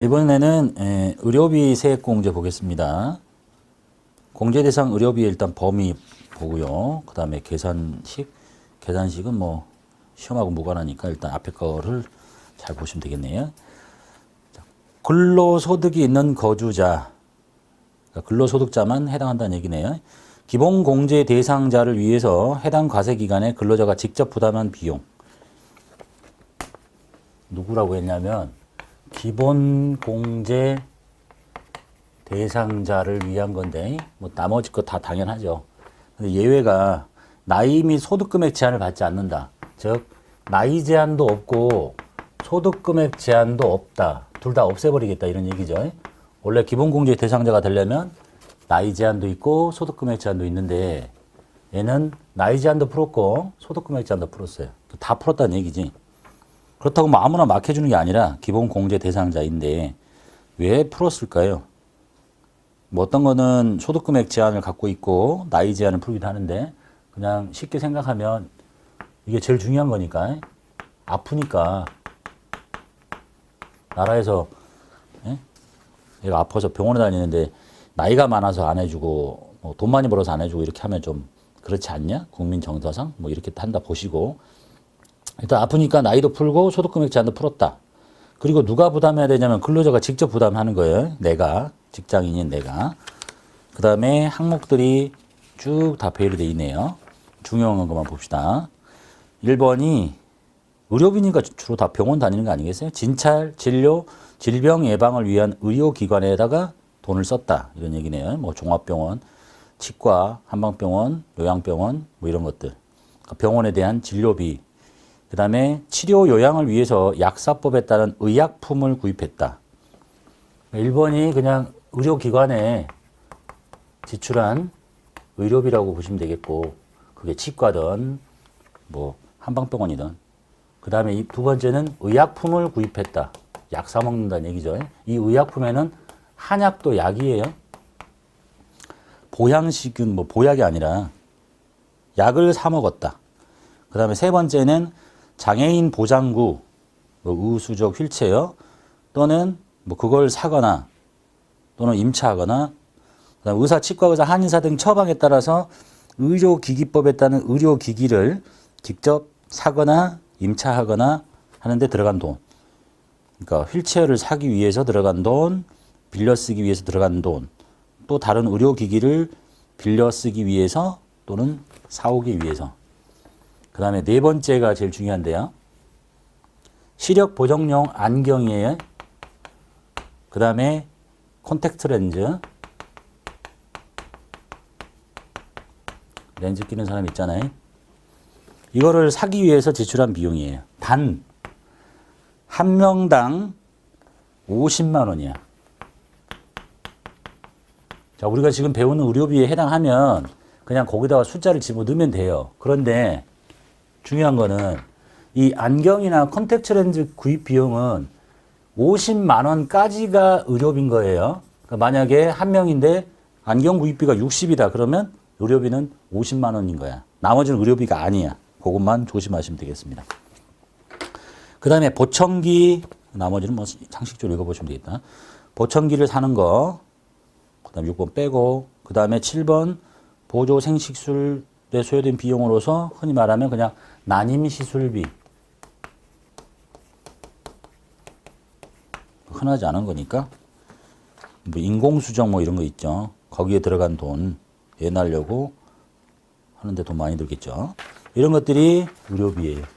이번에는 의료비 세액공제 보겠습니다. 공제대상 의료비 일단 범위 보고요. 그 다음에 계산식은 뭐 시험하고 무관하니까 일단 앞에 거를 잘 보시면 되겠네요. 근로소득이 있는 거주자, 그러니까 근로소득자만 해당한다는 얘기네요. 기본공제 대상자를 위해서 해당 과세기간에 근로자가 직접 부담한 비용. 누구라고 했냐면 기본공제 대상자를 위한 건데 뭐 나머지 거 다 당연하죠. 근데 예외가 나이 및 소득금액 제한을 받지 않는다. 즉 나이 제한도 없고 소득금액 제한도 없다. 둘 다 없애버리겠다 이런 얘기죠. 원래 기본공제 대상자가 되려면 나이 제한도 있고 소득금액 제한도 있는데 얘는 나이 제한도 풀었고 소득금액 제한도 풀었어요. 다 풀었다는 얘기지. 그렇다고 뭐 아무나 막 해주는 게 아니라 기본공제 대상자인데 왜 풀었을까요? 뭐 어떤 거는 소득금액 제한을 갖고 있고 나이 제한을 풀기도 하는데 그냥 쉽게 생각하면 이게 제일 중요한 거니까 아프니까 나라에서 얘가 아파서 병원에 다니는데 나이가 많아서 안 해주고 뭐 돈 많이 벌어서 안 해주고 이렇게 하면 좀 그렇지 않냐? 국민 정서상 뭐 이렇게 한다 보시고 일단 아프니까 나이도 풀고 소득금액 제한도 풀었다. 그리고 누가 부담해야 되냐면 근로자가 직접 부담하는 거예요. 내가 직장인인 내가. 그 다음에 항목들이 쭉 다 배열이 돼 있네요. 중요한 것만 봅시다. 1번이 의료비니까 주로 다 병원 다니는 거 아니겠어요? 진찰, 진료, 질병 예방을 위한 의료기관에다가 돈을 썼다. 이런 얘기네요. 뭐 종합병원, 치과, 한방병원, 요양병원 뭐 이런 것들. 그러니까 병원에 대한 진료비. 그 다음에 치료 요양을 위해서 약사법에 따른 의약품을 구입했다. 1번이 그냥 의료기관에 지출한 의료비라고 보시면 되겠고 그게 치과든 뭐 한방병원이든 그 다음에 이 두 번째는 의약품을 구입했다. 약 사 먹는다는 얘기죠. 이 의약품에는 한약도 약이에요. 보양식은 뭐 보약이 아니라 약을 사 먹었다. 그 다음에 세 번째는 장애인 보장구, 뭐 의수족 휠체어 또는 뭐 그걸 사거나 또는 임차하거나 그다음 의사, 치과 의사, 한의사 등 처방에 따라서 의료기기법에 따른 의료기기를 직접 사거나 임차하거나 하는데 들어간 돈. 그러니까 휠체어를 사기 위해서 들어간 돈, 빌려 쓰기 위해서 들어간 돈, 또 다른 의료기기를 빌려 쓰기 위해서 또는 사오기 위해서. 그 다음에 네 번째가 제일 중요한데요. 시력 보정용 안경이에요. 그 다음에 콘택트 렌즈. 렌즈 끼는 사람 있잖아요. 이거를 사기 위해서 지출한 비용이에요. 단 한 명당 50만 원이야. 자, 우리가 지금 배우는 의료비에 해당하면 그냥 거기다가 숫자를 집어넣으면 돼요. 그런데 중요한 거는 이 안경이나 컨택트 렌즈 구입 비용은 50만 원까지가 의료비인 거예요. 그러니까 만약에 한 명인데 안경 구입비가 60이다 그러면 의료비는 50만 원인 거야. 나머지는 의료비가 아니야. 그것만 조심하시면 되겠습니다. 그 다음에 보청기, 나머지는 뭐 상식적으로 읽어보시면 되겠다. 보청기를 사는 거, 그 다음에 6번 빼고, 그 다음에 7번 보조 생식술에 소요된 비용으로서 흔히 말하면 그냥 난임시술비. 흔하지 않은 거니까. 뭐 인공수정 뭐 이런 거 있죠. 거기에 들어간 돈, 애 날려고 하는데 돈 많이 들겠죠. 이런 것들이 의료비예요.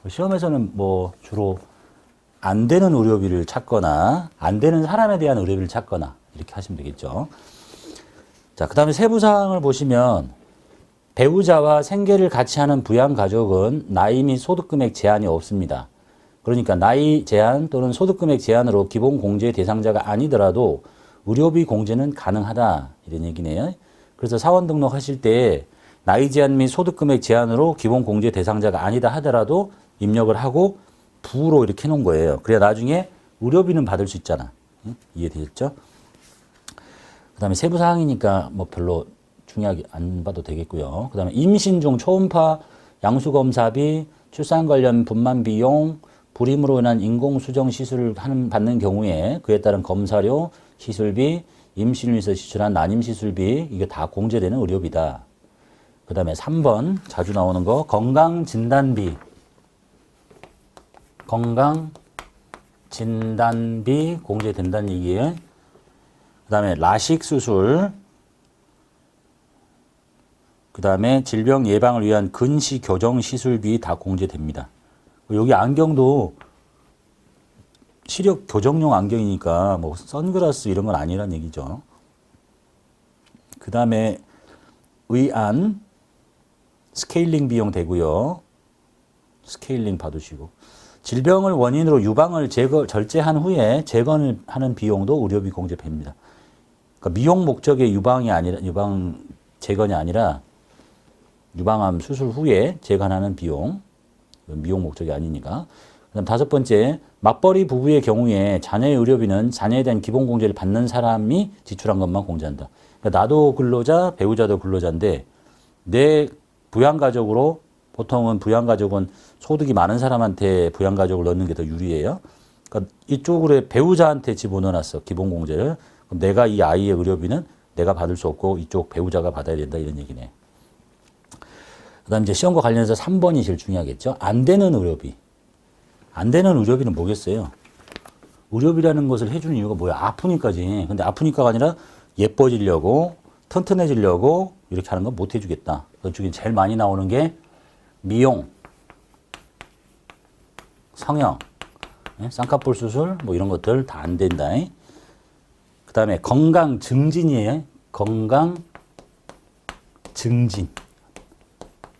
시험에서는 뭐 주로 안 되는 의료비를 찾거나 안 되는 사람에 대한 의료비를 찾거나 이렇게 하시면 되겠죠. 자, 그 다음에 세부사항을 보시면 배우자와 생계를 같이 하는 부양가족은 나이 및 소득금액 제한이 없습니다. 그러니까 나이 제한 또는 소득금액 제한으로 기본공제 대상자가 아니더라도 의료비 공제는 가능하다 이런 얘기네요. 그래서 사원 등록하실 때 나이 제한 및 소득금액 제한으로 기본공제 대상자가 아니다 하더라도 입력을 하고 부로 이렇게 해놓은 거예요. 그래야 나중에 의료비는 받을 수 있잖아. 응? 이해되셨죠? 그 다음에 세부사항이니까 뭐 별로 중요하게 안 봐도 되겠고요. 그 다음에 임신 중 초음파 양수검사비, 출산 관련 분만 비용, 불임으로 인한 인공수정 시술을 받는 경우에 그에 따른 검사료, 시술비, 임신을 위해서 지출한 난임시술비 이게 다 공제되는 의료비다. 그 다음에 3번 자주 나오는 거 건강진단비. 건강진단비 공제된다는 얘기예요. 그 다음에 라식수술. 그 다음에 질병 예방을 위한 근시 교정 시술비 다 공제됩니다. 여기 안경도 시력 교정용 안경이니까 뭐 선글라스 이런 건 아니란 얘기죠. 그 다음에 의안 스케일링 비용 되고요. 스케일링 받으시고 질병을 원인으로 유방을 절제한 후에 재건을 하는 비용도 의료비 공제됩니다. 그러니까 미용 목적의 유방 재건이 아니라 유방암 수술 후에 재건하는 비용, 미용 목적이 아니니까. 그다음 5번째, 맞벌이 부부의 경우에 자녀의 의료비는 자녀에 대한 기본 공제를 받는 사람이 지출한 것만 공제한다. 그러니까 나도 근로자, 배우자도 근로자인데 내 부양가족으로 보통은 부양가족은 소득이 많은 사람한테 부양가족을 넣는 게 더 유리해요. 그러니까 이쪽으로 배우자한테 집어넣어놨어, 기본 공제를. 그럼 내가 이 아이의 의료비는 내가 받을 수 없고 이쪽 배우자가 받아야 된다 이런 얘기네. 그 다음 이제 시험과 관련해서 3번이 제일 중요하겠죠. 안 되는 의료비. 안 되는 의료비는 뭐겠어요? 의료비라는 것을 해주는 이유가 뭐야? 아프니까지. 근데 아프니까가 아니라 예뻐지려고, 튼튼해지려고 이렇게 하는 건 못 해주겠다. 그중에 제일 많이 나오는 게 미용, 성형, 쌍꺼풀 수술 뭐 이런 것들 다 안 된다. 그 다음에 건강 증진이에요. 건강 증진.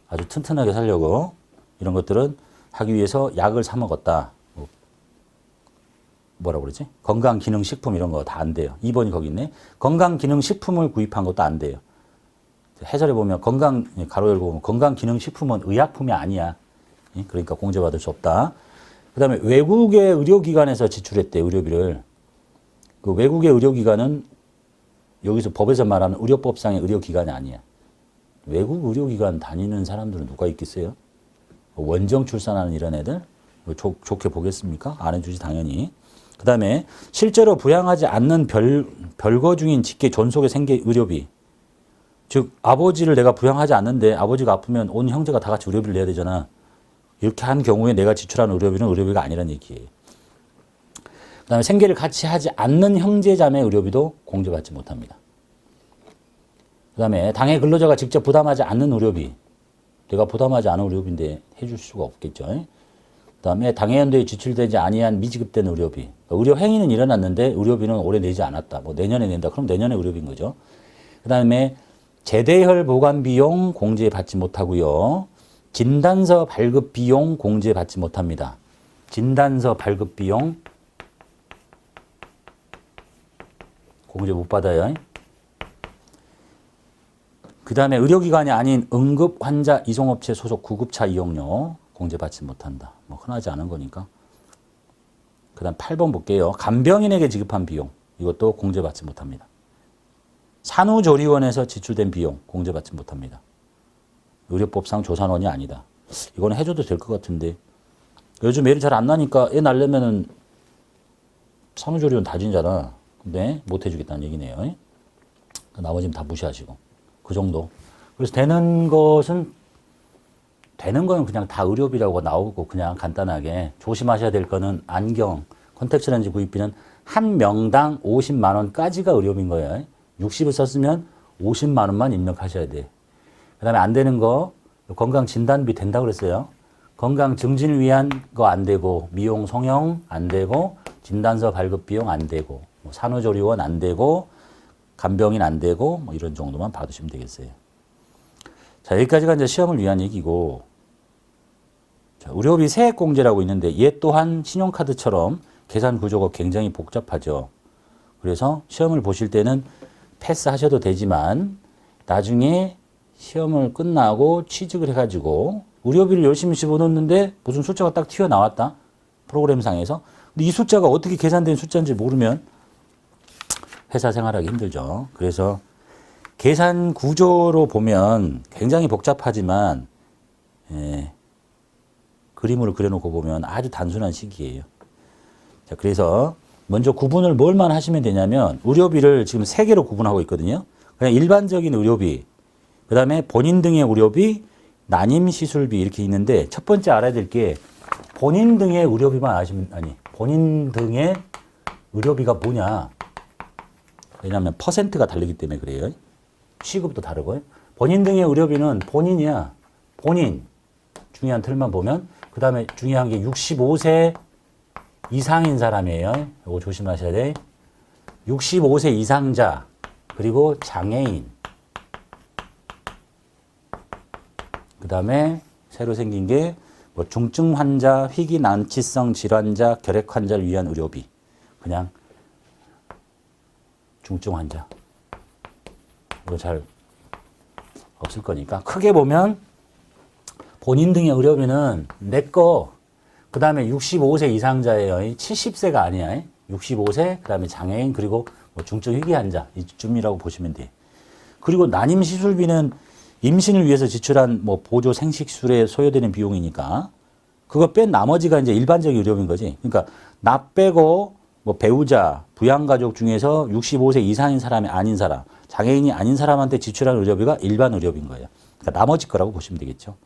아주 튼튼하게 살려고 이런 것들은 하기 위해서 약을 사 먹었다. 뭐라고 그러지? 건강기능식품 이런 거 다 안 돼요. 2번이 거기 있네. 건강기능식품을 구입한 것도 안 돼요. 해설에 보면 가로 열고 보면 건강기능식품은 의약품이 아니야. 그러니까 공제받을 수 없다. 그 다음에 외국의 의료기관에서 지출했대, 의료비를. 그 외국의 의료기관은 여기서 법에서 말하는 의료법상의 의료기관이 아니야. 외국 의료기관 다니는 사람들은 누가 있겠어요? 원정 출산하는 이런 애들? 좋게 보겠습니까? 안 해주지 당연히. 그 다음에 실제로 부양하지 않는 별거 중인 직계 존속의 생계 의료비. 즉 아버지를 내가 부양하지 않는데 아버지가 아프면 온 형제가 다 같이 의료비를 내야 되잖아. 이렇게 한 경우에 내가 지출한 의료비는 의료비가 아니란 얘기예요. 그 다음에 생계를 같이 하지 않는 형제자매 의료비도 공제받지 못합니다. 그 다음에 당해 근로자가 직접 부담하지 않는 의료비. 내가 부담하지 않은 의료비인데 해줄 수가 없겠죠. 그 다음에 당해연도에 지출되지 아니한 미지급된 의료비. 그러니까 의료 행위는 일어났는데 의료비는 올해 내지 않았다. 뭐 내년에 낸다. 그럼 내년에 의료비인 거죠. 그 다음에 제대혈 보관 비용 공제받지 못하고요. 진단서 발급 비용 공제받지 못합니다. 진단서 발급 비용 공제 못 받아요. 그 다음에 의료기관이 아닌 응급환자 이송업체 소속 구급차 이용료 공제받지 못한다. 뭐 흔하지 않은 거니까. 그 다음 8번 볼게요. 간병인에게 지급한 비용. 이것도 공제받지 못합니다. 산후조리원에서 지출된 비용 공제받지 못합니다. 의료법상 조산원이 아니다. 이거는 해줘도 될 것 같은데. 요즘 애를 잘 안 나니까 애 낳으려면은 산후조리원 다 진잖아. 근데 못 해주겠다는 얘기네요. 나머지는 다 무시하시고. 그 정도. 그래서 되는 거는 그냥 다 의료비라고 나오고 그냥 간단하게 조심하셔야 될 거는 안경, 컨택트 렌즈 구입비는 한 명당 50만 원까지가 의료비인 거예요. 60을 썼으면 50만 원만 입력하셔야 돼. 그 다음에 안 되는 거 건강진단비 된다고 그랬어요. 건강 증진을 위한 거 안 되고 미용, 성형 안 되고 진단서 발급 비용 안 되고 뭐 산후조리원 안 되고 간병인 안 되고 뭐 이런 정도만 받으시면 되겠어요. 자, 여기까지가 이제 시험을 위한 얘기고, 자, 의료비 세액공제라고 있는데 얘 또한 신용카드처럼 계산 구조가 굉장히 복잡하죠. 그래서 시험을 보실 때는 패스하셔도 되지만 나중에 시험을 끝나고 취직을 해가지고 의료비를 열심히 집어넣는데 무슨 숫자가 딱 튀어나왔다. 프로그램상에서. 근데 이 숫자가 어떻게 계산된 숫자인지 모르면 회사 생활하기 힘들죠. 그래서 계산 구조로 보면 굉장히 복잡하지만 그림으로 그려놓고 보면 아주 단순한 식이에요. 자, 그래서 먼저 구분을 뭘만 하시면 되냐면 의료비를 지금 세 개로 구분하고 있거든요. 그냥 일반적인 의료비, 그 다음에 본인 등의 의료비, 난임 시술비 이렇게 있는데 첫 번째 알아야 될 게 본인 등의 의료비만 아시면, 아니, 본인 등의 의료비가 뭐냐. 왜냐하면 퍼센트가 다르기 때문에 그래요. 시급도 다르고요. 본인 등의 의료비는 본인이야. 본인. 중요한 틀만 보면. 그 다음에 중요한 게 65세 이상인 사람이에요. 이거 조심하셔야 돼. 65세 이상자, 그리고 장애인. 그 다음에 새로 생긴 게 뭐 중증 환자, 희귀 난치성 질환자, 결핵 환자를 위한 의료비. 그냥 중증 환자. 이거 잘 없을 거니까. 크게 보면 본인 등의 의료비는 내 거, 그 다음에 65세 이상자예요. 70세가 아니야. 65세, 그 다음에 장애인, 그리고 뭐 중증 희귀 환자 이쯤이라고 보시면 돼. 그리고 난임 시술비는 임신을 위해서 지출한 뭐 보조 생식술에 소요되는 비용이니까 그거 뺀 나머지가 이제 일반적인 의료비인 거지. 그러니까 나 빼고 뭐 배우자, 부양가족 중에서 65세 이상인 사람이 아닌 사람, 장애인이 아닌 사람한테 지출한 의료비가 일반 의료비인 거예요. 그러니까 나머지 거라고 보시면 되겠죠.